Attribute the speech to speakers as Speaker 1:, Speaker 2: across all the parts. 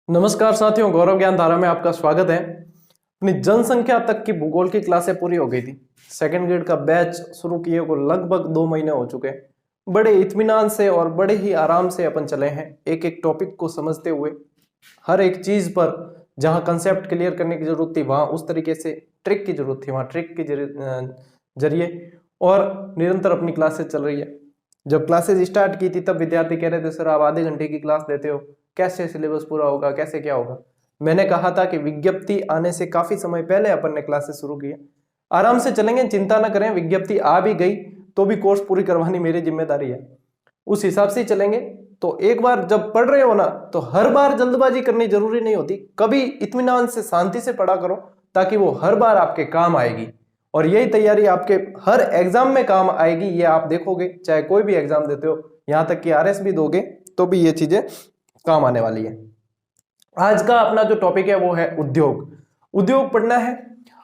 Speaker 1: नमस्कार साथियों, गौरव ज्ञान धारा में आपका स्वागत है। अपनी जनसंख्या तक की भूगोल की क्लासें पूरी हो गई थी। सेकंड ग्रेड का बैच शुरू किए को लगभग 2 महीने हो चुके हैं। बड़े इत्मीनान से और बड़े ही आराम से अपन चले हैं, एक एक टॉपिक को समझते हुए। हर एक चीज पर जहां कंसेप्ट क्लियर करने की जरूरत थी वहां उस तरीके से ट्रिक की जरूरत थी, वहां ट्रिक के जरिए और निरंतर अपनी क्लासेस चल रही है। जब क्लासेस स्टार्ट की थी तब विद्यार्थी कह रहे थे, सर आप आधे घंटे की क्लास देते हो, कैसे सिलेबस पूरा होगा, कैसे क्या होगा। मैंने कहा था कि विज्ञप्ति आने से काफी समय पहले अपन ने क्लासेस शुरू किए, आराम से चलेंगे, चिंता ना करें। विज्ञप्ति आ भी गई तो भी कोर्स पूरी करवानी मेरी जिम्मेदारी है, उस हिसाब से चलेंगे। तो एक बार जब पढ़ रहे हो ना, तो हर बार जल्दबाजी करनी जरूरी नहीं होती, कभी इत्मीनान से शांति से पढ़ा करो ताकि वो हर बार आपके काम आएगी। और यही तैयारी आपके हर एग्जाम में काम आएगी, ये आप देखोगे। चाहे कोई भी एग्जाम देते हो, यहां तक कि आरएस भी दोगे तो भी ये चीजें काम आने वाली है। आज का अपना जो टॉपिक है वो है उद्योग। उद्योग पढ़ना है।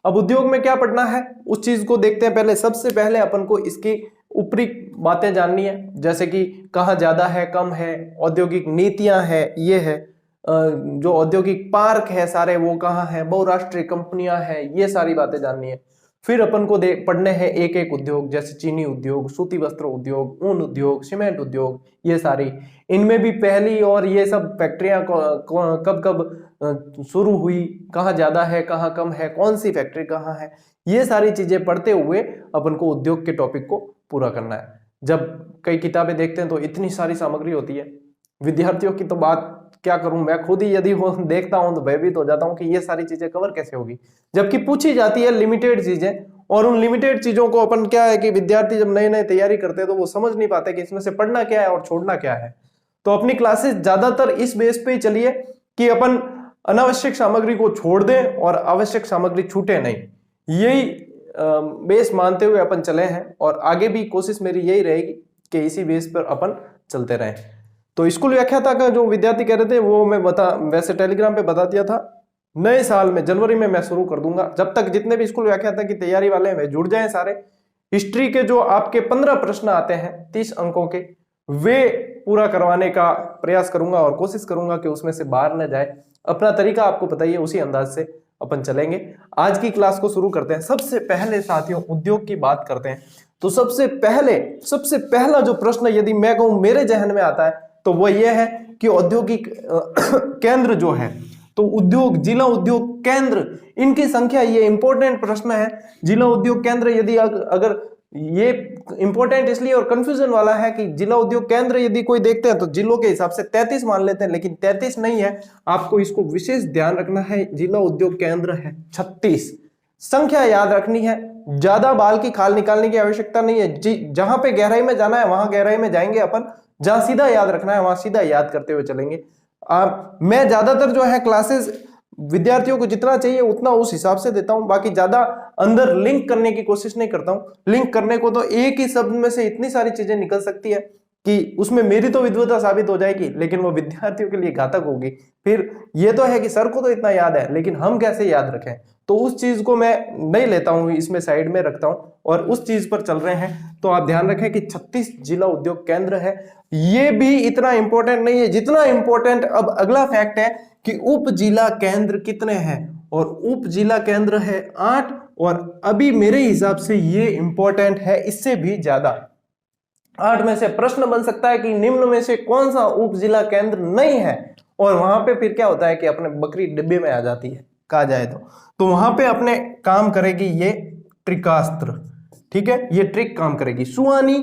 Speaker 1: अब उद्योग में क्या पढ़ना है उस चीज को देखते हैं। पहले सबसे पहले अपन को इसकी ऊपरी बातें जाननी है, जैसे कि कहाँ ज्यादा है, कम है, औद्योगिक नीतियां है, ये है जो औद्योगिक पार्क है सारे वो कहाँ है, बहुराष्ट्रीय कंपनियां हैं, ये सारी बातें जाननी है। फिर अपन को पढ़ने हैं एक एक उद्योग, जैसे चीनी उद्योग, सूती वस्त्र उद्योग, ऊन उद्योग, सीमेंट उद्योग, ये सारी। इनमें भी पहली और ये सब फैक्ट्रियां कब कब शुरू हुई, कहाँ ज्यादा है, कहाँ कम है, कौन सी फैक्ट्री कहाँ है, ये सारी चीजें पढ़ते हुए अपन को उद्योग के टॉपिक को पूरा करना है। जब कई किताबें देखते हैं तो इतनी सारी सामग्री होती है। विद्यार्थियों की तो बात क्या करूं, मैं खुद ही यदि वो देखता हूं तो भयभीत हो जाता हूं कि ये सारी चीजें कवर कैसे होगी, जबकि पूछी जाती है लिमिटेड चीजें। और उन लिमिटेड चीजों को अपन क्या है कि विद्यार्थी जब नए नए तैयारी करते हैं तो वो समझ नहीं पाते कि इसमें से पढ़ना क्या है और छोड़ना क्या है। तो अपनी क्लासेस ज्यादातर इस बेस पे ही चलिए कि अपन अनावश्यक सामग्री को छोड़ दें और आवश्यक सामग्री छूटे नहीं। यही बेस मानते हुए अपन चले हैं और आगे भी कोशिश मेरी यही रहेगी कि इसी बेस पर अपन चलते रहें। तो स्कूल व्याख्याता का जो विद्यार्थी कह रहे थे वो मैं वैसे टेलीग्राम पे बता दिया था, नए साल में जनवरी में मैं शुरू कर दूंगा। जब तक जितने भी स्कूल व्याख्याता की तैयारी वाले हैं वे जुड़ जाएं सारे। हिस्ट्री के जो आपके 15 प्रश्न आते हैं 30 अंकों के, वे पूरा करवाने का प्रयास करूंगा और कोशिश करूंगा कि उसमें से बाहर न जाए। अपना तरीका आपको बताइए, उसी अंदाज से अपन चलेंगे। आज की क्लास को शुरू करते हैं। सबसे पहले साथियों उद्योग की बात करते हैं। तो सबसे पहला जो प्रश्न यदि मैं कहूं मेरे जहन में आता है तो वो ये है कि औद्योगिक केंद्र जो है, तो उद्योग, जिला उद्योग केंद्र, इनकी संख्या, ये इंपॉर्टेंट प्रश्न है। जिला उद्योग केंद्र यदि अगर ये इंपॉर्टेंट इसलिए और कंफ्यूजन वाला है कि जिला उद्योग केंद्र यदि कोई देखते हैं तो जिलों के हिसाब से 33 मान लेते हैं, लेकिन 33 नहीं है। आपको इसको विशेष ध्यान रखना है, जिला उद्योग केंद्र है 36। संख्या याद रखनी है, ज्यादा बाल की खाल निकालने की आवश्यकता नहीं है। जहां पे गहराई में जाना है वहां गहराई में जाएंगे अपन, जहां सीधा याद रखना है वहां सीधा याद करते हुए चलेंगे। मैं ज्यादातर जो है क्लासेस विद्यार्थियों को जितना चाहिए उतना उस हिसाब से देता हूं, बाकी ज्यादा अंदर लिंक करने की कोशिश नहीं करता हूं। लिंक करने को तो एक ही शब्द में से इतनी सारी चीजें निकल सकती है कि उसमें मेरी तो विद्वता साबित हो जाएगी, लेकिन वो विद्यार्थियों के लिए घातक होगी। फिर ये तो है कि सर को तो इतना याद है, लेकिन हम कैसे याद रखें, तो उस चीज को मैं नहीं लेता हूं, इसमें साइड में रखता हूं और उस चीज पर चल रहे हैं। तो आप ध्यान रखें कि 36 जिला उद्योग केंद्र है। ये भी इतना इंपॉर्टेंट नहीं है जितना इंपॉर्टेंट अब अगला फैक्ट है कि उप जिला केंद्र कितने हैं, और उप जिला केंद्र है 8। और अभी मेरे हिसाब से ये इंपॉर्टेंट है इससे भी ज्यादा। 8 में से प्रश्न बन सकता है कि निम्न में से कौन सा उप जिला केंद्र नहीं है, और वहां पे फिर क्या होता है कि अपने बकरी डिब्बे में आ जाती है कहा जाए तो वहां पे अपने काम करेगी ये ट्रिकास्त्र। ठीक है, ये ट्रिक काम करेगी। सुहानी,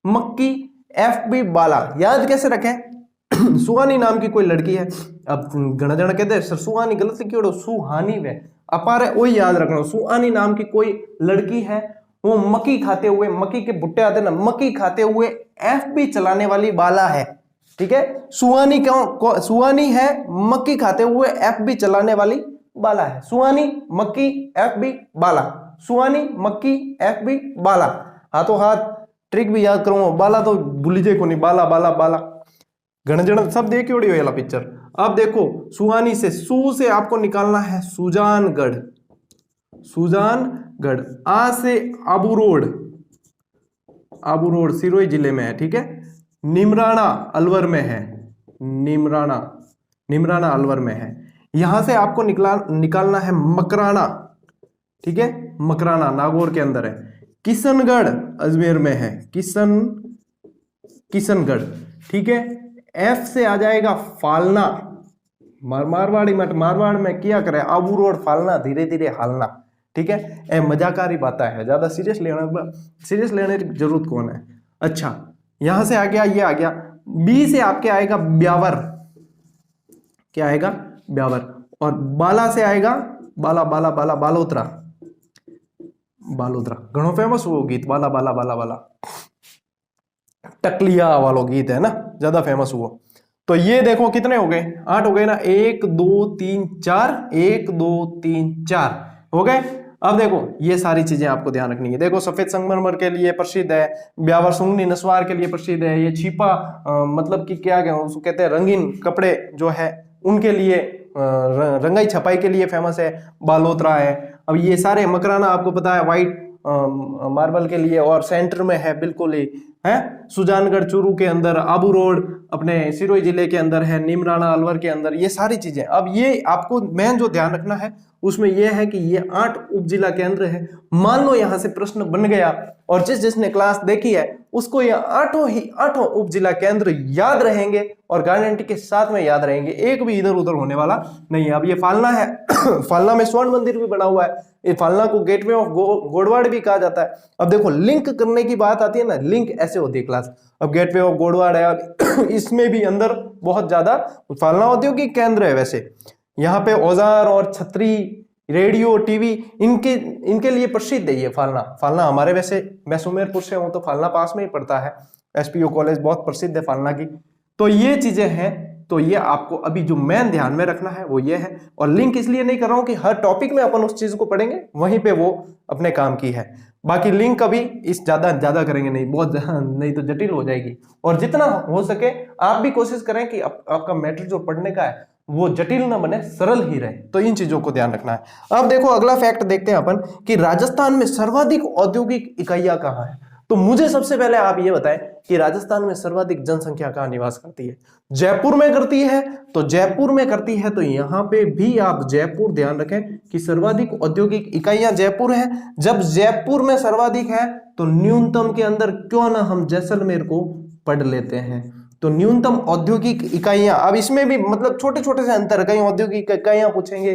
Speaker 1: मक्की, एफबी, बाला। याद कैसे रखें? सुहानी नाम की कोई लड़की है। अब गण कहते हैं सर सुहानी गलत लिखी हो, सुहानी वे अपार है, वही याद रखना। सुहानी नाम की कोई लड़की है, वो मक्की खाते हुए, मक्की के भुट्टे आते ना, मक्की खाते हुए एफबी चलाने वाली बाला है। ठीक है, सुहानी क्यों? सुहानी है मक्की खाते हुए एफबी चलाने वाली बाला है। सुहानी, मक्की, एफबी, बाला। सुहानी, मक्की, एफबी, बाला। हाथों हाथ ट्रिक भी याद करूंगा, बाला तो भूल जाए को नहीं, बाला बाला बाला गणजन सब देखी उड़ी वाला पिक्चर। अब देखो सुहानी से, सू से आपको निकालना है सुजानगढ़, सुजानगढ़। आ से आबू रोड, आबू रोड सिरोही जिले में है। ठीक है, निमराना अलवर में है, निमराना। निमराना अलवर में है। यहां से आपको निकालना है मकराना, ठीक है, मकराना नागौर के अंदर है। किशनगढ़ अजमेर में है, किशनगढ़, ठीक है। एफ से आ जाएगा फालना, मारवाड़ी मत, मारवाड़ में क्या करे, आबू रोड फालना, धीरे धीरे हालना, ठीक है। ए मजाकारी बात है, ज्यादा सीरियस लेने की जरूरत कौन है। अच्छा, यहां से आ गया, ये आ गया। बी से आपके आएगा ब्यावर, क्या आएगा, ब्यावर। और बाला से आएगा बालोतरा, घणो फेमस वो गीत, बाला बाला बाला बाला, टकलिया वालो गीत है ना, ज्यादा फेमस हुआ। तो ये देखो कितने हो गए, 8 हो गए ना, 1 2 3 4, 1 2 3 4 हो गए। अब देखो ये सारी चीजें आपको ध्यान रखनी है। देखो सफेद संगमरमर के लिए प्रसिद्ध है, ब्यावर सुंगनी नस्वार के लिए प्रसिद्ध है, ये छिपा मतलब कि क्या उसको कहते हैं, रंगीन कपड़े जो है उनके लिए, रंगाई छपाई के लिए फेमस है, बालोतरा है। अब ये सारे, मकराना आपको पता है व्हाइट मार्बल के लिए, और सेंटर में है बिल्कुल ही है सुजानगढ़ चूरू के अंदर, आबू रोड अपने सिरोही जिले के अंदर है, निमराना अलवर के अंदर, ये सारी चीजें। अब ये आपको मेन जो ध्यान रखना है उसमें यह है कि ये 8 उप जिला केंद्र है। मान लो यहां से प्रश्न बन गया और जिसने क्लास देखी है उसको ये 8 उप जिला केंद्र याद रहेंगे और गारंटी के साथ में याद रहेंगे, एक भी इधर उधर होने वाला नहीं है। अब ये फालना है फालना में स्वर्ण मंदिर भी बना हुआ है, ये फालना को गेटवे ऑफ गोडवाड़ भी कहा जाता है। अब देखो लिंक करने की बात आती है ना, लिंक ऐसे होती है क्लास। अब गेटवे ऑफ गोडवाड़ है, इसमें भी अंदर बहुत ज्यादा फालना औद्योगिक केंद्र है। वैसे यहाँ पे औजार और छतरी, रेडियो, टीवी, इनके लिए प्रसिद्ध है ये फालना हमारे, वैसे मैं सुमेरपुर से हूं तो फालना पास में ही पड़ता है, एसपीओ कॉलेज बहुत प्रसिद्ध है फालना की। तो ये चीजें हैं, तो ये आपको अभी जो मेन ध्यान में रखना है वो ये है। और लिंक इसलिए नहीं कर रहा हूं कि हर टॉपिक में अपन उस चीज को पढ़ेंगे, वहीं पे वो अपने काम की है। बाकी लिंक कभी इस ज्यादा करेंगे नहीं, बहुत नहीं तो जटिल हो जाएगी। और जितना हो सके आप भी कोशिश करें कि आपका मैटर जो पढ़ने का है वो जटिल ना बने, सरल ही रहे। तो इन चीजों को ध्यान रखना है। अब देखो अगला फैक्ट देखते हैं अपन कि राजस्थान में सर्वाधिक औद्योगिक इकाइयां कहाँ है। तो मुझे सबसे पहले आप ये बताएं कि राजस्थान में सर्वाधिक जनसंख्या कहाँ निवास करती है। जयपुर में करती है, तो जयपुर में करती है, तो यहां पे भी आप जयपुर ध्यान रखें कि सर्वाधिक औद्योगिक इकाइयां जयपुर है। जब जयपुर में सर्वाधिक है तो न्यूनतम के अंदर क्यों ना हम जैसलमेर को पढ़ लेते हैं। तो न्यूनतम औद्योगिक इकाइयां, अब इसमें भी मतलब छोटे छोटे से अंतर, कहीं औद्योगिक इकाइयां पूछेंगे,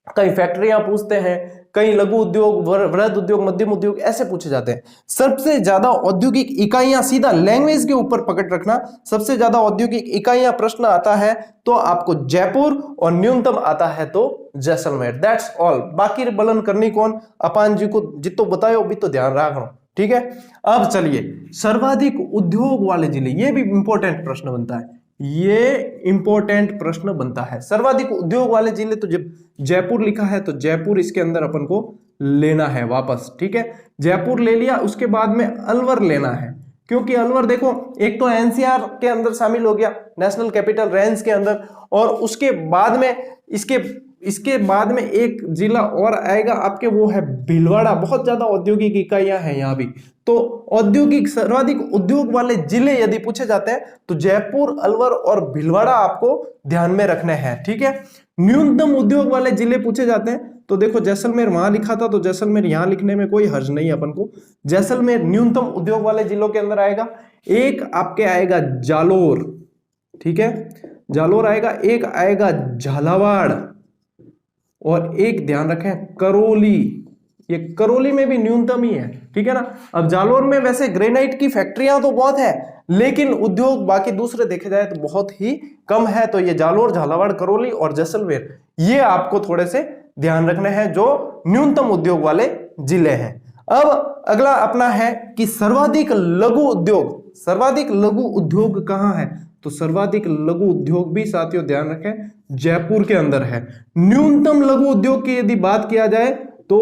Speaker 1: कई फैक्ट्रियां पूछते हैं, कई लघु उद्योग, वृहद उद्योग, मध्यम उद्योग ऐसे पूछे जाते हैं। सबसे ज्यादा औद्योगिक इकाइयां, सीधा लैंग्वेज के ऊपर पकड़ रखना, सबसे ज्यादा औद्योगिक इकाइयां प्रश्न आता है तो आपको जयपुर, और न्यूनतम आता है तो जैसलमेर। That's all. बाकी बलन करनी कौन, अपान जी को जितो बतायो भी तो ध्यान रखना, ठीक है। अब चलिए सर्वाधिक उद्योग वाले जिले, ये भी इंपॉर्टेंट प्रश्न बनता है, ये इंपॉर्टेंट प्रश्न बनता है। सर्वाधिक उद्योग वाले जिले, तो जब जयपुर लिखा है तो जयपुर इसके अंदर अपन को लेना है वापस, ठीक है। जयपुर ले लिया, उसके बाद में अलवर लेना है, क्योंकि अलवर देखो एक तो एनसीआर के अंदर शामिल हो गया, नेशनल कैपिटल रेंज के अंदर, और उसके बाद में इसके बाद में एक जिला और आएगा आपके, वो है भीलवाड़ा। बहुत ज्यादा औद्योगिक इकाइयां हैं यहाँ भी। तो औद्योगिक सर्वाधिक उद्योग वाले जिले यदि पूछे जाते हैं तो जयपुर, अलवर और भीलवाड़ा आपको ध्यान में रखने हैं, ठीक है। न्यूनतम उद्योग वाले जिले पूछे जाते हैं तो देखो जैसलमेर वहां लिखा था, तो जैसलमेर यहां लिखने में कोई हर्ज नहीं है अपन को। जैसलमेर न्यूनतम उद्योग वाले जिलों के अंदर आएगा। एक आपके आएगा जालोर, ठीक है, जालोर आएगा। एक आएगा झालावाड़, और एक ध्यान रखें करौली, ये करौली में भी न्यूनतम ही है, ठीक है ना। अब जालोर में वैसे ग्रेनाइट की फैक्ट्रियां तो बहुत है, लेकिन उद्योग बाकी दूसरे देखे जाए तो बहुत ही कम है। तो ये जालोर, झालावाड़, करौली और जैसलमेर, ये आपको थोड़े से ध्यान रखने हैं जो न्यूनतम उद्योग वाले जिले हैं। अब अगला अपना है कि सर्वाधिक लघु उद्योग, सर्वाधिक लघु उद्योग कहां है। तो सर्वाधिक लघु उद्योग भी साथियों ध्यान रखें जयपुर के अंदर है। न्यूनतम लघु उद्योग की यदि बात किया जाए तो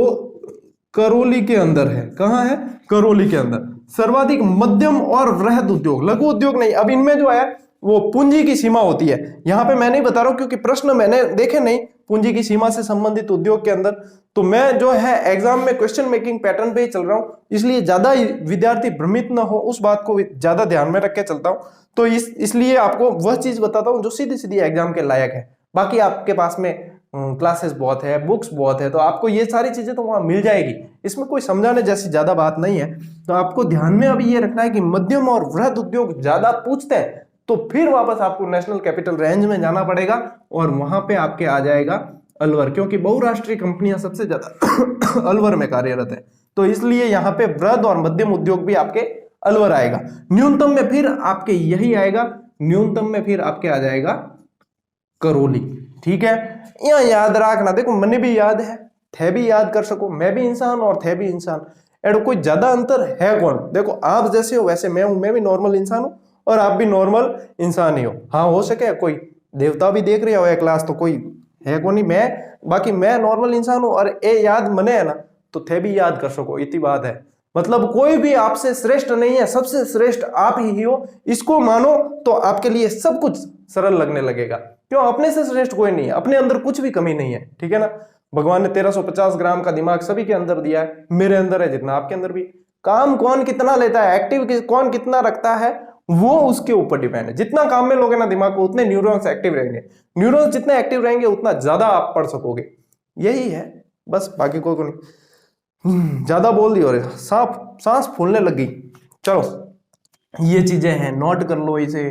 Speaker 1: करौली के अंदर है। कहां है, करौली के अंदर। सर्वाधिक मध्यम और वृहद उद्योग, लघु उद्योग नहीं। अब इनमें जो है वो पूंजी की सीमा होती है, यहां पे मैं नहीं बता रहा हूं क्योंकि प्रश्न मैंने देखे नहीं पूंजी की सीमा से संबंधित उद्योग के अंदर। तो मैं जो है एग्जाम में क्वेश्चन मेकिंग पैटर्न पे ही चल रहा हूं, इसलिए ज्यादा विद्यार्थी भ्रमित ना हो उस बात को ज्यादा ध्यान में रख के चलता हूं। तो इसलिए आपको वह चीज बताता हूँ जो सीधी सीधी एग्जाम के लायक है। बाकी आपके पास में क्लासेस बहुत है, बुक्स बहुत है, तो आपको ये सारी चीजें तो वहां मिल जाएगी, इसमें कोई समझाने जैसी ज्यादा बात नहीं है। तो आपको ध्यान में अभी ये रखना है कि मध्यम और वृहद उद्योग ज्यादा पूछते हैं तो फिर वापस आपको नेशनल कैपिटल रेंज में जाना पड़ेगा और वहां पे आपके आ जाएगा अलवर, क्योंकि बहुराष्ट्रीय कंपनियां सबसे ज्यादा अलवर में कार्यरत है। तो इसलिए यहाँ पे वृहद और मध्यम उद्योग भी आपके अलवर आएगा। न्यूनतम में फिर आपके यही आएगा, न्यूनतम में फिर आपके आ जाएगा करौली। ठीक है, यहाँ याद रखना, देखो मैंने भी याद है, थे भी याद कर सको, मैं भी इंसान और थे भी इंसान, एडो कोई ज्यादा अंतर है कौन? देखो आप जैसे हो वैसे मैं हूं, मैं भी नॉर्मल इंसान हूं और आप भी नॉर्मल इंसान ही हो। हाँ हो सके कोई देवता भी देख रहा हो या क्लास, तो कोई है को नहीं, मैं बाकी मैं नॉर्मल इंसान हूं और ए याद मने है ना, तो थे भी याद कर सको, इतनी बात है। मतलब कोई भी आपसे श्रेष्ठ नहीं है, सबसे श्रेष्ठ आप ही हो, इसको मानो तो आपके लिए सब कुछ सरल लगने लगेगा। क्यों? अपने से श्रेष्ठ कोई नहीं है, अपने अंदर कुछ भी कमी नहीं है। ठीक है ना, भगवान ने 1350 ग्राम का दिमाग सभी के अंदर दिया है, मेरे अंदर है जितना आपके अंदर भी। काम कौन कितना लेता है, एक्टिव कौन कितना रखता है, वो उसके ऊपर डिपेंड है। जितना काम में लोगे ना दिमाग को, उतने न्यूरॉन्स एक्टिव रहेंगे, न्यूरॉन्स जितने एक्टिव रहेंगे उतना ज्यादा आप पढ़ सकोगे। यही है बस, बाकी कोई को नहीं। ज्यादा बोल दी और सांस फूलने लगी। चलो ये चीजें हैं, नोट कर लो इसे।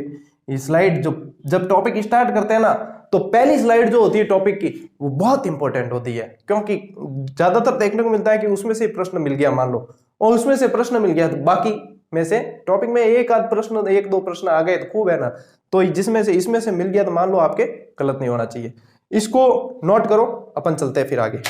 Speaker 1: ये स्लाइड जब टॉपिक स्टार्ट करते हैं ना, तो पहली स्लाइड जो होती है टॉपिक की वो बहुत इंपॉर्टेंट होती है, क्योंकि ज्यादातर देखने को मिलता है कि उसमें से प्रश्न मिल गया मान लो, और उसमें से प्रश्न मिल गया तो बाकी में से टॉपिक में एक आध प्रश्न, एक दो प्रश्न आ गए तो खूब है ना, तो जिसमें से इसमें से मिल गया तो मान लो आपके गलत नहीं होना चाहिए। इसको नोट करो, अपन चलते हैं फिर आगे।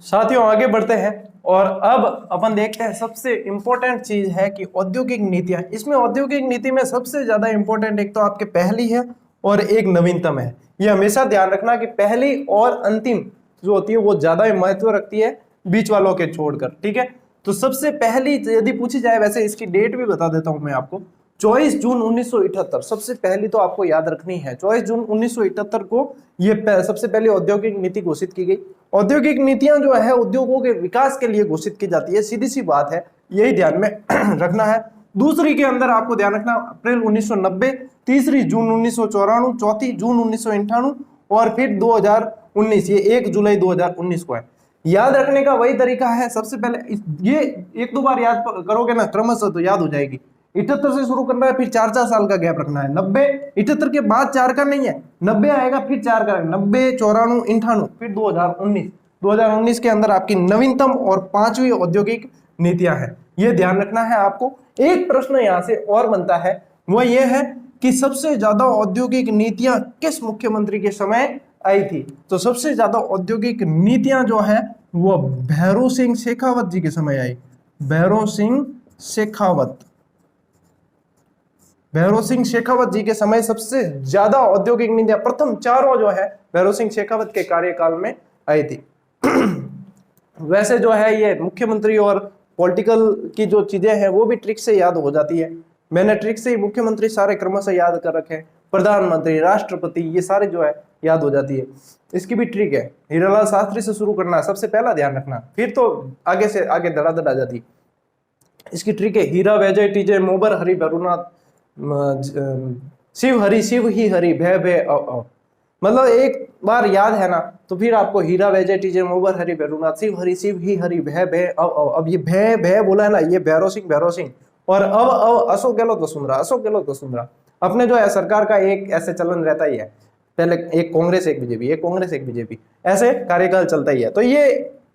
Speaker 1: साथियों आगे बढ़ते हैं और अब अपन देखते हैं सबसे इंपॉर्टेंट चीज है कि औद्योगिक नीतियां। इसमें औद्योगिक नीति में सबसे ज्यादा इंपॉर्टेंट एक तो आपके पहली है और एक नवीनतम है। ये हमेशा ध्यान रखना कि पहली और अंतिम जो होती है वो ज्यादा महत्व रखती है बीच वालों के छोड़कर। ठीक है, तो सबसे पहली यदि पूछी जाए, वैसे इसकी डेट भी बता देता हूं मैं आपको, 24 जून 1978 सबसे पहली तो आपको याद रखनी है। 24 जून 1978 को ये सबसे पहले औद्योगिक नीति घोषित की गई। औद्योगिक नीतियां जो है उद्योगों के विकास के लिए घोषित की जाती है, सीधी सी बात है, यही ध्यान में रखना है। दूसरी के अंदर आपको ध्यान रखना अप्रैल 1990, तीसरी जून 1994, चौथी जून 1998 और फिर 2019, ये 1 जुलाई 2019 को है। याद रखने का वही तरीका है, सबसे पहले ये एक दो बार याद करोगे ना क्रमशः तो याद हो जाएगी। 78 से शुरू करना है, फिर 4 साल का गैप रखना है। 90 78 के बाद 4 का नहीं है, 90 आएगा फिर 4 का, 90 94 98 फिर 2019 के अंदर आपकी नवीनतम और 5वीं औद्योगिक नीतियां हैं। ये ध्यान रखना है आपको। एक प्रश्न यहां से और बनता है, वो ये है कि सबसे ज्यादा औद्योगिक नीतियां किस मुख्यमंत्री के समय आई थी? तो सबसे ज्यादा औद्योगिक नीतियां जो है वो भैरों सिंह शेखावत जी के समय आई। भैरों सिंह शेखावत जी के समय सबसे ज्यादा औद्योगिक नीतियां, प्रथम चारों जो है भैरों सिंह शेखावत के कार्यकाल में आई थी। वैसे जो है ये मुख्यमंत्री और पॉलिटिकल की जो चीजें हैं वो भी ट्रिक से याद हो जाती है। मैंने ट्रिक से ही मुख्यमंत्री सारे क्रमशः याद कर रखे हैं, प्रधानमंत्री, राष्ट्रपति, ये सारे जो है याद हो जाती है। इसकी भी ट्रिक है, हीरालाल शास्त्री से शुरू करना, सबसे पहला ध्यान रखना, फिर तो आगे से आगे धड़ाधड़ आ जाती। इसकी ट्रिक है हीरा वैजय टीजे मोबर हरि भरुनाथ शिव ही हरि भय भय अ। मतलब एक बार याद है ना तो फिर आपको हीरा वैजय टीजे मोबर हरि भरुनाथ शिव ही हरि भय भय अ। अब ये भय भय बोला है ना, ये भैरव सिंह और अब अशोक गहलोत वसुंधरा। अपने जो है सरकार का एक ऐसे चलन रहता ही है, पहले एक कांग्रेस एक बीजेपी, ऐसे कार्यकाल चलता ही है। तो ये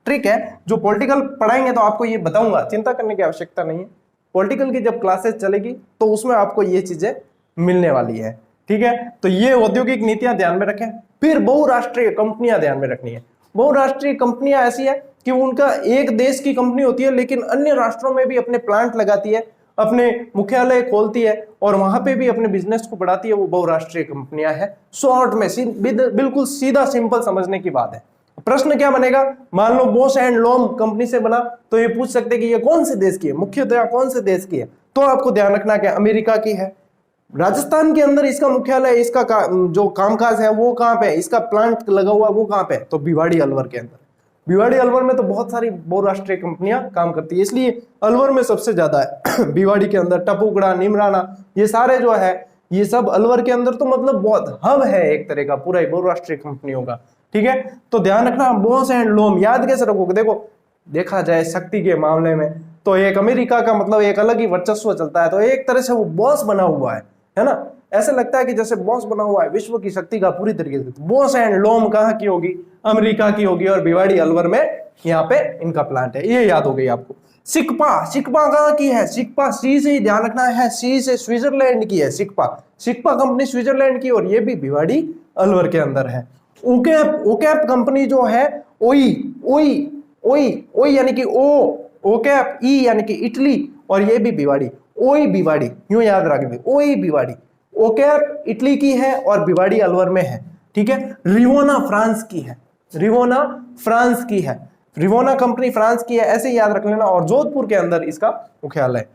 Speaker 1: ट्रिक है, जो पॉलिटिकल पढ़ाएंगे तो आपको ये बताऊंगा, चिंता करने की आवश्यकता नहीं है। पॉलिटिकल की जब क्लासेस चलेगी तो उसमें आपको ये चीजें मिलने वाली है। ठीक है, तो ये औद्योगिक नीतियां ध्यान में रखें। फिर बहुराष्ट्रीय कंपनियां ध्यान में रखनी है। बहुराष्ट्रीय कंपनियां ऐसी है कि उनका एक देश की कंपनी होती है लेकिन अन्य राष्ट्रों में भी अपने प्लांट लगाती है, अपने मुख्यालय खोलती है और वहां पे भी अपने बिजनेस को बढ़ाती है, वो बहुराष्ट्रीय कंपनियां हैं। शॉर्ट में बिल्कुल सीधा सिंपल समझने की बात है। प्रश्न क्या बनेगा, मान लो बॉश एंड लॉम्ब कंपनी से बना, तो ये पूछ सकते कि ये कौन से देश की है, मुख्यतः कौन से देश की है? तो आपको ध्यान रखना कि अमेरिका की है। राजस्थान के अंदर इसका मुख्यालय, जो कामकाज है वो कहां पे है, इसका प्लांट लगा हुआ है वो कहां पे है? तो भिवाड़ी अलवर के अंदर। भिवाड़ी अलवर में तो बहुत सारी बहुराष्ट्रीय कंपनियां काम करती है, इसलिए अलवर में सबसे ज्यादा है। भिवाड़ी के अंदर टपुकड़ा, निमराना, ये सारे जो है ये सब अलवर के अंदर तो मतलब बहुत हब है एक तरह का पूरा बहुराष्ट्रीय कंपनियों का। ठीक है, तो ध्यान रखना बॉस एंड लोम याद कैसे रखोगे। देखो देखा जाए शक्ति के मामले में तो एक अमेरिका का मतलब एक अलग ही वर्चस्व चलता है, तो एक तरह से वो बॉस बना हुआ है ना। ऐसा लगता है कि जैसे बॉस बना हुआ है विश्व की शक्ति का पूरी तरीके से। बॉस एंड लोम कहाँ की होगी, अमेरिका की होगी, और भिवाड़ी अलवर में यहाँ पे इनका प्लांट है, ये याद हो गई आपको। सिकपा, सिकपा कहाँ की है, सिकपा सी से ही ध्यान रखना है, सी से स्विट्जरलैंड की है सिकपा। सिकपा कंपनी स्विट्जरलैंड की और ये भी भिवाड़ी अलवर के अंदर है। ओकैप, ओकैप कंपनी जो है ओई ओई ओई ओई यानी कि ओकैप, ई यानी कि इटली, और ये भी भिवाड़ी, ओई भिवाड़ी, यूं याद रखेंगे ओई भिवाड़ी। ओकैप इटली की है और भिवाड़ी अलवर में है। ठीक है, रिवोना फ्रांस की है, रिवोना फ्रांस की है, रिवोना कंपनी फ्रांस की है, ऐसे याद रख लेना। और जोधपुर के अंदर इसका मुख्यालय।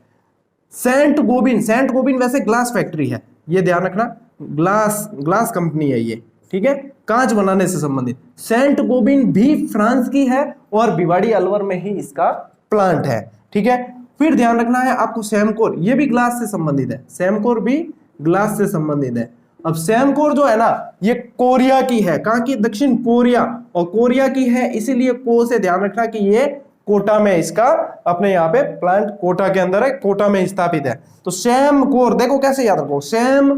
Speaker 1: सेंट गोबिन, सेंट गोबिन वैसे ग्लास फैक्ट्री है, ये ध्यान रखना, ग्लास कंपनी है ये। ठीक है, कांच बनाने से संबंधित। सेंट गोबिन भी फ्रांस की है और भिवाड़ी अलवर में ही इसका प्लांट है। ठीक है, फिर ध्यान रखना है आपको सेमकोर, ये भी ग्लास से संबंधित है, सेमकोर भी ग्लास से संबंधित है। अब सेमकोर जो है ना ये कोरिया की है, कहां की, दक्षिण कोरिया, और कोरिया की है इसीलिए को से ध्यान रखना कि ये कोटा में इसका अपने यहाँ पे प्लांट कोटा के अंदर है, कोटा में स्थापित है। तो सेमकोर देखो कैसे याद रखो, सेम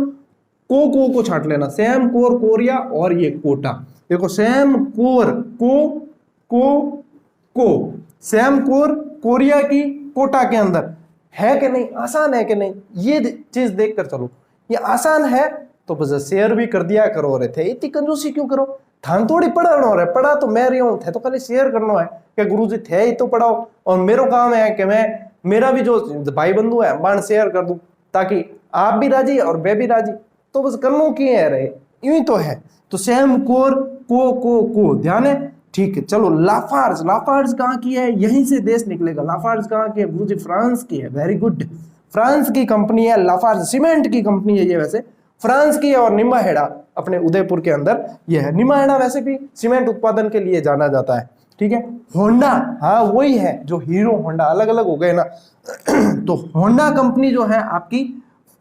Speaker 1: को छाट लेना, सेमकोर कोरिया और ये कोटा। देखो सेमकोर को सेमकोर कोरिया की कोटा के अंदर है कि नहीं, आसान है कि नहीं, ये चीज देखकर चलो। ये आसान है तो बस शेयर भी कर दिया करो रहे थे, इतनी कंजूसी क्यों करो। थान थोड़ी पढ़ाना रहा है, पढ़ा तो मैं रही हूँ, थे तो खाली शेयर करना है कि गुरुजी थे ही तो पढ़ाओ, और मेरा काम है कि मैं मेरा भी जो भाई बंधु है बाण शेयर कर दूं ताकि आप भी राजी और मैं भी राजी, तो बस करनो की है रहे, यूं ही तो है। तो सेमकोर को ध्यान है। ठीक है, चलो लाफार्ज, लाफार्ज कहाँ की है, यहीं से देश निकलेगा। लाफार्ज कहाँ की है, गुरुजी फ्रांस की है, वेरी गुड, फ्रांस की कंपनी है लाफार्ज, सीमेंट की कंपनी है ये, वैसे फ्रांस की है। और निम्बाहेड़ा अपने उदयपुर के अंदर ये है। निम्बाहेड़ा वैसे भी सीमेंट उत्पादन के लिए जाना जाता है। ठीक है, होंडा, हाँ वही है जो हीरो होंडा, अलग अलग हो गए ना। तो होंडा कंपनी जो है आपकी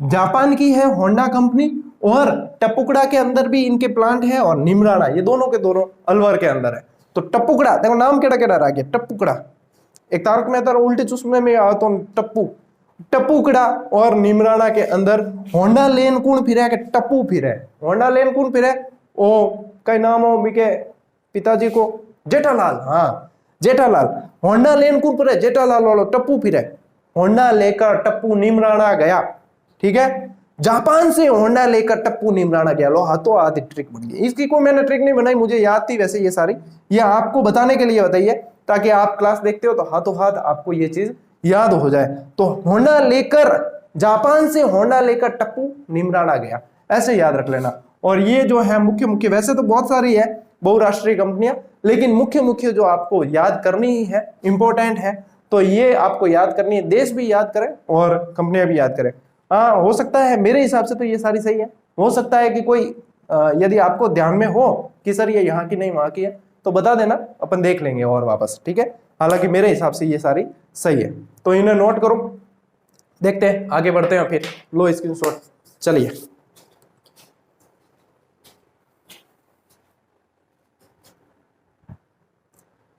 Speaker 1: जापान की है, होंडा कंपनी, और टपुकड़ा के अंदर भी इनके प्लांट है, और निमराना, ये दोनों के दोनों अलवर के अंदर है। तो टपुकड़ा देखो नाम केड़ा केड़ा रह गया, टपुकड़ा, एक तारक मेहता उल्टे चश्मे में आ तो टप्पू, टपुकड़ा और निमराना के अंदर होंडा लेन कौन फिरे के टप्पू फिरे, होंडा लेन कौन फिरे, ओ कई नाम हो मिके पिताजी को, जेठालाल, हाँ जेठालाल, होंडा लेन कौन फिरे, जेठालाल वालो टप्पू फिरे, होंडा लेकर टप्पू निमराना गया। ठीक है, जापान से होंडा लेकर टप्पू निमराना गया, लो हाथों हाथ ट्रिक बन गई। इसकी कोई मैंने ट्रिक नहीं बनाई, मुझे याद थी वैसे ये सारी, ये आपको बताने के लिए बताइए ताकि आप क्लास देखते हो तो हाथों हाथ आपको ये चीज याद हो जाए। तो होंडा लेकर, जापान से होंडा लेकर टप्पू निमराना गया, ऐसे याद रख लेना। और ये जो है मुख्य मुख्य, वैसे तो बहुत सारी है बहुराष्ट्रीय कंपनियां, लेकिन मुख्य मुख्य जो आपको याद करनी ही है, इंपॉर्टेंट है, तो ये आपको याद करनी है। देश भी याद करें और कंपनियां भी याद करें। हाँ हो सकता है मेरे हिसाब से तो ये सारी सही है, हो सकता है कि कोई यदि आपको ध्यान में हो कि सर ये यहाँ की नहीं वहां की है तो बता देना, अपन देख लेंगे और वापस। ठीक है, हालांकि मेरे हिसाब से ये सारी सही है, तो इन्हें नोट करो। देखते हैं आगे बढ़ते हैं, फिर लो स्क्रीनशॉट। चलिए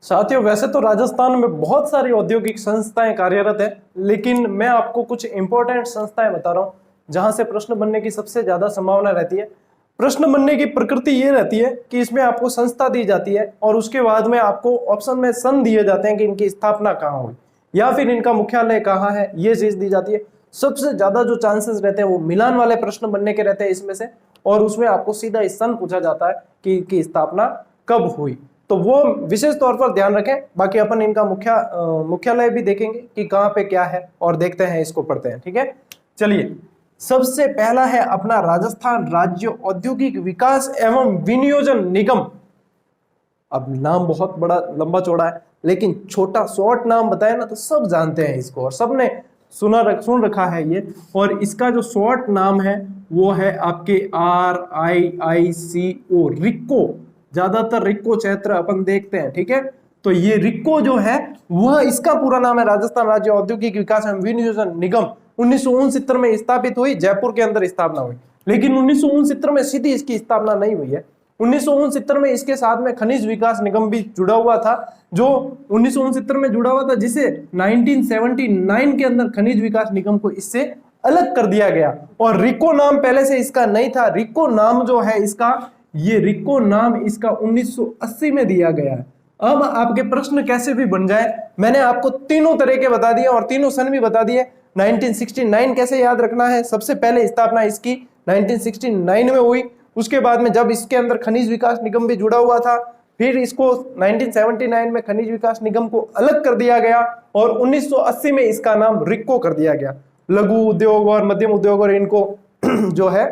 Speaker 1: साथियों, वैसे तो राजस्थान में बहुत सारी औद्योगिक संस्थाएं कार्यरत है, लेकिन मैं आपको कुछ इंपॉर्टेंट संस्थाएं बता रहा हूं जहां से प्रश्न बनने की सबसे ज्यादा संभावना रहती है। प्रश्न बनने की प्रकृति ये रहती है कि इसमें आपको संस्था दी जाती है और उसके बाद में आपको ऑप्शन में सन दिए जाते हैं कि इनकी स्थापना कहाँ हुई या फिर इनका मुख्यालय कहाँ है, ये चीज दी जाती है। सबसे ज्यादा जो चांसेस रहते हैं वो मिलान वाले प्रश्न बनने के रहते हैं इसमें से, और उसमें आपको सीधा इस सन पूछा जाता है कि इनकी स्थापना कब हुई, तो वो विशेष तौर पर ध्यान रखें। बाकी अपन इनका मुख्यालय भी देखेंगे कि कहाँ पे क्या है और देखते हैं, इसको पढ़ते हैं। ठीक है, चलिए सबसे पहला है अपना राजस्थान राज्य औद्योगिक विकास एवं विनियोजन निगम। अब नाम बहुत बड़ा लंबा चौड़ा है, लेकिन छोटा शॉर्ट नाम बताए ना तो सब जानते हैं इसको और सबने सुन रखा है ये। और इसका जो शॉर्ट नाम है वो है आपके RIICO, रिक्को। ज्यादातर रिक्को क्षेत्र अपन देखते हैं। ठीक है, तो ये रिक्को जो है वह इसका पूरा नाम है राजस्थान राज्य औद्योगिक विकास एवं विनियोजन निगम। 1969 में स्थापित हुई, जयपुर के अंदर स्थापना हुई, लेकिन 1969 में सीधी इसकी स्थापना नहीं हुई है। 1969 में इसके साथ में खनिज विकास निगम भी जुड़ा हुआ था, जो 1969 में जुड़ा हुआ था, जिसे 1979 के अंदर खनिज विकास निगम को इससे अलग कर दिया गया। और रिको नाम पहले से इसका नहीं था, रिको नाम जो है इसका, ये रिको नाम इसका 1980 में दिया गया है। अब आपके प्रश्न कैसे भी बन जाए, मैंने आपको तीनों तरह के बता दिए और तीनों सन भी बता दिए। 1969 कैसे याद रखना है, सबसे पहले स्थापना इसकी 1969 में हुई, उसके बाद में जब इसके अंदर खनिज विकास निगम भी जुड़ा हुआ था, फिर इसको 1979 में खनिज विकास निगम को अलग कर दिया गया और 1980 में इसका नाम रिक्को कर दिया गया। लघु उद्योग और मध्यम उद्योग और इनको जो है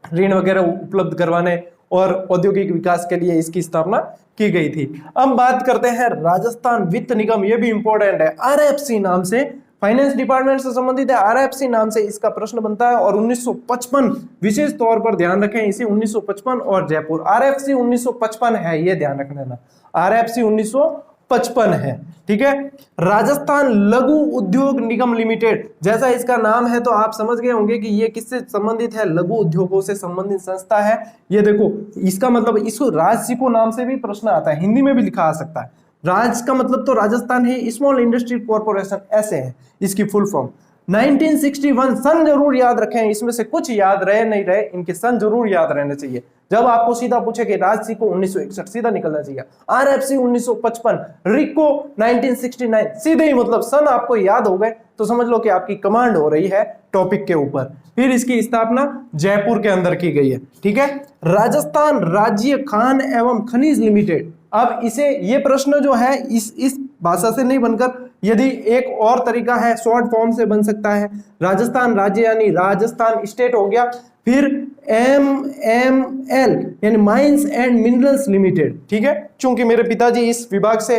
Speaker 1: ऋण वगैरह उपलब्ध करवाने और औद्योगिक विकास के लिए इसकी स्थापना की गई थी। अब बात करते हैं राजस्थान वित्त निगम, ये भी इंपॉर्टेंट है, आरएफसी नाम से, फाइनेंस डिपार्टमेंट से संबंधित है, आरएफसी नाम से इसका प्रश्न बनता है। और 1955 विशेष तौर पर ध्यान रखें इसे, 1955 और जयपुर, आरएफसी 1955 है, ये ध्यान रखना, आरएफसी 1955 है, ठीक है। राजस्थान लघु उद्योग निगम लिमिटेड, जैसा इसका नाम है तो आप समझ गए होंगे कि ये किससे संबंधित है, लघु उद्योगों से संबंधित संस्था है। ये देखो इसका मतलब, इसको राजसिको नाम से भी प्रश्न आता है, हिंदी में भी लिखा आ सकता है। राज का मतलब तो राजस्थान है, स्मॉल इंडस्ट्री कॉर्पोरेशन ऐसे है इसकी फुल फॉर्म। 1961 सन जरूर याद रखें, इसमें से कुछ याद रहे नहीं रहे, इनके सन जरूर याद रहने चाहिए। जब आपको सीधा पूछे कि राजसिको 1961 सीधा निकलना चाहिए, आरएफसी 1955, रिको 1969, सीधे ही मतलब सन आपको याद हो गए तो समझ लो कि आपकी कमांड हो रही है टॉपिक के ऊपर। फिर इसकी स्थापना जयपुर के अंदर की गई है, ठीक है। राजस्थान राज्य खान एवं खनिज लिमिटेड, अब इसे, ये प्रश्न जो है इस भाषा से नहीं बनकर, यदि एक और तरीका है शॉर्ट फॉर्म से बन सकता है, राजस्थान राज्य यानी राजस्थान स्टेट हो गया, फिर MML यानी माइंस एंड मिनरल्स लिमिटेड, ठीक है। चूंकि मेरे पिताजी इस विभाग से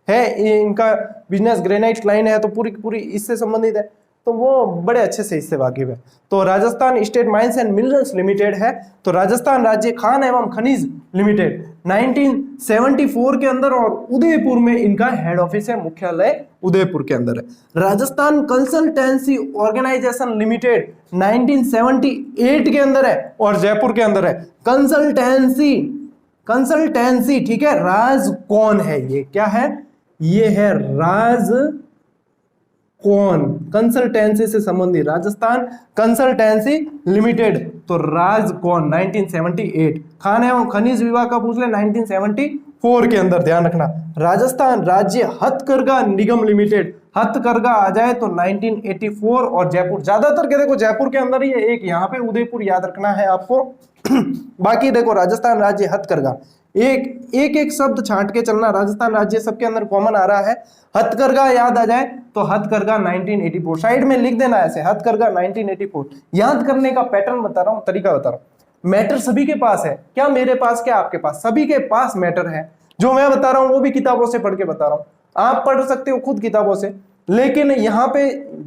Speaker 1: है, इनका बिजनेस ग्रेनाइट लाइन है, तो पूरी पूरी इससे संबंधित है, तो वो बड़े अच्छे से इससे वाकिफ है। तो Rajasthan state mines and minerals limited है, तो राजस्थान राज्य खान एवं खनिज लिमिटेड 1974 के अंदर, और उदयपुर में इनका हेड ऑफिस है, मुख्यालय उदयपुर के अंदर है। राजस्थान कंसल्टेंसी ऑर्गेनाइजेशन लिमिटेड 1978 के अंदर है और जयपुर के अंदर है। कंसल्टेंसी, ठीक है। राज कौन है, ये क्या है, ये है राज कौन, कंसल्टेंसी से संबंधित, राजस्थान कंसल्टेंसी लिमिटेड, तो राज कौन 1978। खान एवं खनिज विभाग का पूछ ले 1974 के अंदर, ध्यान रखना। राजस्थान राज्य हथकरघा निगम लिमिटेड, हथकरघा आ जाए तो 1984, और जयपुर, ज्यादातर के देखो जयपुर के अंदर ही है, एक यहाँ पे उदयपुर याद रखना है आपको। बाकी देखो राजस्थान राज्य हथकरघा, एक शब्द छांट के चलना, राजस्थान राज्य सबके अंदर कॉमन आ रहा है। हथकरघा याद आ जाए तो हथकरघा 1984 साइड में लिख देना ऐसे, हथकरघा 1984। याद करने का पैटर्न बता रहा हूं, तरीका बता रहा हूं। मैटर सभी के पास है, क्या मेरे पास, क्या आपके पास, सभी के पास मैटर है। जो मैं बता रहा हूं वो भी किताबों से पढ़ के बता रहा हूं, आप पढ़ सकते हो खुद किताबों से, लेकिन यहाँ पे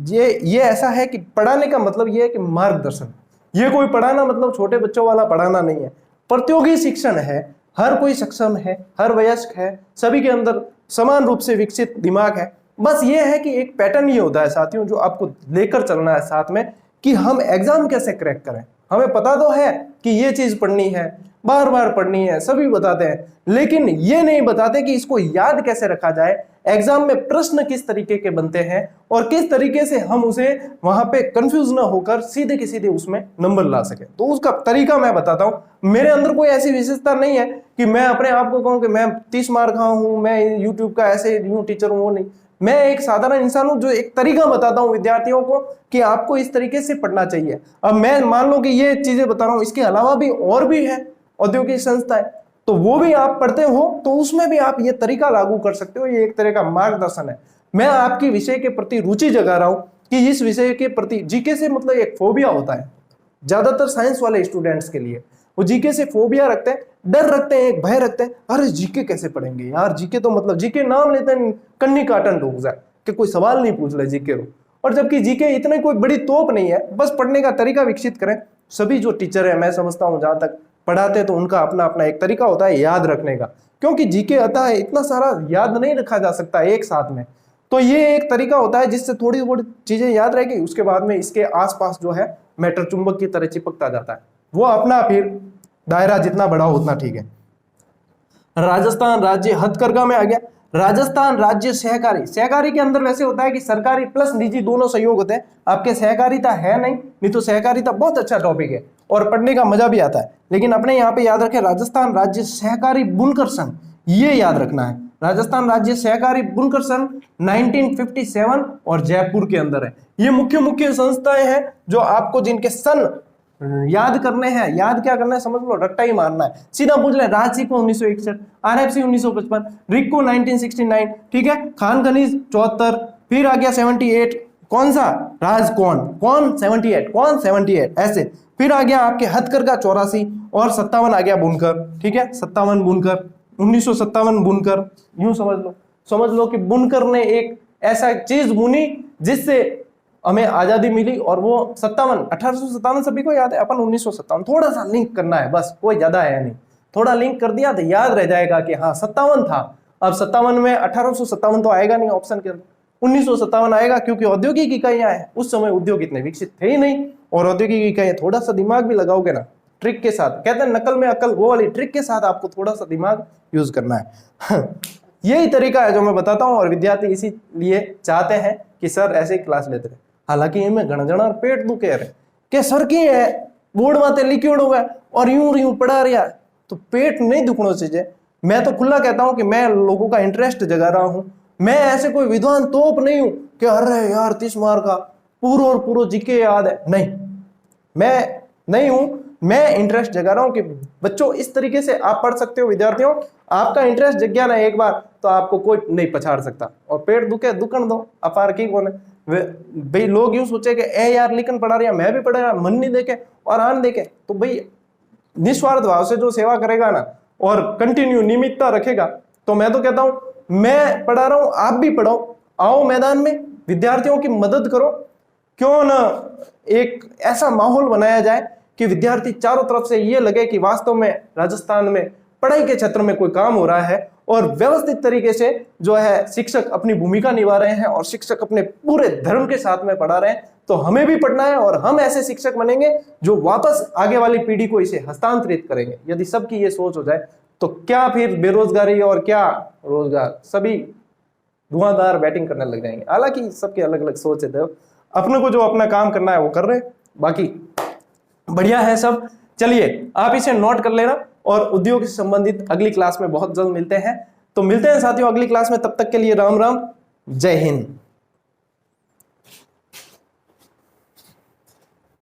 Speaker 1: ये ऐसा है कि पढ़ाने का मतलब ये है कि मार्गदर्शन, ये कोई पढ़ाना मतलब छोटे बच्चों वाला पढ़ाना नहीं है, प्रतियोगी शिक्षण है। हर कोई सक्षम है, हर वयस्क है, सभी के अंदर समान रूप से विकसित दिमाग है। बस ये है कि एक पैटर्न ये होता है साथियों, जो आपको लेकर चलना है साथ में, कि हम एग्जाम कैसे क्रैक करें। हमें पता तो है कि ये चीज पढ़नी है, बार बार पढ़नी है, सभी बताते हैं, लेकिन ये नहीं बताते कि इसको याद कैसे रखा जाए, एग्जाम में प्रश्न किस तरीके के बनते हैं और किस तरीके से हम उसे वहां पे कंफ्यूज ना होकर सीधे के सीधे उसमें नंबर ला सके। तो उसका तरीका मैं बताता हूं। मेरे अंदर कोई ऐसी विशेषता नहीं है कि मैं अपने आप को कहूं कि मैं 30 मार्क हूं, मैं यूट्यूब का ऐसे यूं टीचर हूं, वो नहीं। मैं एक साधारण इंसान हूं जो एक तरीका बताता हूं विद्यार्थियों को कि आपको इस तरीके से पढ़ना चाहिए। अब मैं मान लो कि ये चीजें बता रहा हूं, इसके अलावा भी और भी है औद्योगिक संस्थाएं, तो वो भी आप पढ़ते हो तो उसमें भी आप ये तरीका लागू कर सकते हो। ये एक तरह का मार्गदर्शन है। मैं आपकी विषय के प्रति रुचि जगा रहा हूं कि इस विषय के प्रति, जीके से मतलब एक फोबिया होता है ज्यादातर साइंस वाले स्टूडेंट्स के लिए, वो जीके से फोबिया रखते हैं, डर रखते हैं, एक भय रखते हैं, अरे जीके कैसे पढ़ेंगे यार, जीके तो मतलब जीके नाम लेते हैं कन्नी काटन डूब जाए कि कोई सवाल नहीं पूछ ले जीके रो। और जबकि जीके इतने कोई बड़ी तोप नहीं है, बस पढ़ने का तरीका विकसित करें। सभी जो टीचर है, मैं समझता हूं जहां तक पढ़ाते हैं तो उनका अपना अपना एक तरीका होता है याद रखने का, क्योंकि जीके आता है इतना सारा याद नहीं रखा जा सकता एक साथ में। तो ये एक तरीका होता है जिससे थोड़ी थोड़ी चीजें याद रहेगी, उसके बाद में इसके आसपास जो है मैटर चुंबक की तरह चिपकता जाता है, वो अपना फिर दायरा जितना बड़ा हो उतना ठीक है। राजस्थान राज्य हथकरघा में आ गया। राजस्थान राज्य सहकारी, सहकारी के अंदर वैसे होता है कि सरकारी प्लस निजी दोनों सहयोग होते हैं। आपके सहकारिता है नहीं तो सहकारिता बहुत अच्छा टॉपिक है और पढ़ने का मजा भी आता है, लेकिन अपने यहाँ पे याद रखें राजस्थान राज्य सहकारी बुनकर संघ, ये याद रखना है। राजस्थान राज्य सहकारी बुनकर संघ 1957 और जयपुर के अंदर है। ये मुख्य मुख्य संस्थाएं हैं जो आपको जिनके सन याद करने हैं। याद क्या करना है, समझ लो, रट्टा ही मारना है। सीधा पूछ ले, राजसिको 1961, आरएफसी 1955, रिक्को 1969, ठीक है, खान खनीज 74, फिर आ गया 78, कौन सा, राज कौन 78, कौन 78, ऐसे। फिर आ गया आपके हथकरघा 84 और 57 आ गया बुनकर, ठीक है, 57 बुनकर, 1957 बुनकर। यूं समझ लो कि बुनकर ने एक ऐसा चीज बुनी जिससे हमें आजादी मिली, और वो 1857 सभी को याद है, अपन 1957, थोड़ा सा लिंक करना है बस, कोई ज्यादा है नहीं, थोड़ा लिंक कर दिया तो याद रह जाएगा कि हाँ 57 था। अब 57 में 1857 तो आएगा नहीं ऑप्शन के अंदर, 1957 आएगा, क्योंकि औद्योगिक इकाइयां हैं। उस समय उद्योग इतने विकसित थे ही नहीं, और औद्योगिक इकाइयां, थोड़ा सा दिमाग भी लगाओगे ना ट्रिक के साथ, कहते हैं नकल में अकल, वो वाली ट्रिक के साथ आपको थोड़ा सा दिमाग यूज करना है। यही तरीका है जो मैं बताता हूँ, और विद्यार्थी इसीलिए चाहते हैं कि सर ऐसे ही क्लास लेते रहे। हालांकि इनमें गणजणा और पेट दुखे रहे कि सर की है बोर्ड माते लिक्विड हो गया और यूं पढ़ा रहा, तो पेट नहीं दुखना चाहिए। मैं तो खुला कहता हूं कि मैं लोगों का इंटरेस्ट जगा रहा हूं। मैं ऐसे कोई विद्वान तोप नहीं हूं कि अरे यार 30 मार्क का पूरा जीके याद है, नहीं, मैं नहीं हूं। मैं इंटरेस्ट जगा रहा हूं कि बच्चों इस तरीके से आप पढ़ सकते हो। विद्यार्थियों, आपका इंटरेस्ट जग गया ना एक बार तो आपको कोई नहीं पछाड़ सकता। और पेट दुखे दुखन दो, अपार की कौन है भाई। लोग यूं सोचे कि ए यार लिखन पढ़ा रहा, मैं भी पढ़ा रहा, मन नहीं देखे और आन देखे, तो भाई निस्वार्थ भाव से जो सेवा करेगा ना और कंटिन्यू नियमितता रखेगा, तो मैं तो कहता हूं मैं पढ़ा रहा हूं, आप भी पढ़ो, आओ मैदान में, विद्यार्थियों की मदद करो। क्यों ना एक ऐसा माहौल बनाया जाए कि विद्यार्थी चारों तरफ से ये लगे कि वास्तव में राजस्थान में पढ़ाई के क्षेत्र में कोई काम हो रहा है, और व्यवस्थित तरीके से जो है शिक्षक अपनी भूमिका निभा रहे हैं, और शिक्षक अपने पूरे धर्म के साथ में पढ़ा रहे हैं। तो हमें भी पढ़ना है, और हम ऐसे शिक्षक बनेंगे जो वापस आगे वाली पीढ़ी को इसे हस्तांतरित करेंगे। यदि सबकी ये सोच हो जाए तो क्या फिर बेरोजगारी और क्या रोजगार, सभी धुआंधार बैटिंग करने लग जाएंगे। हालांकि सबके अलग अलग सोच है, अपने को जो अपना काम करना है वो कर रहे हैं, बाकी बढ़िया है सब। चलिए आप इसे नोट कर लेना, और उद्योग से संबंधित अगली क्लास में बहुत जल्द मिलते हैं। तो मिलते हैं साथियों अगली क्लास में, तब तक के लिए राम राम, जय हिंद।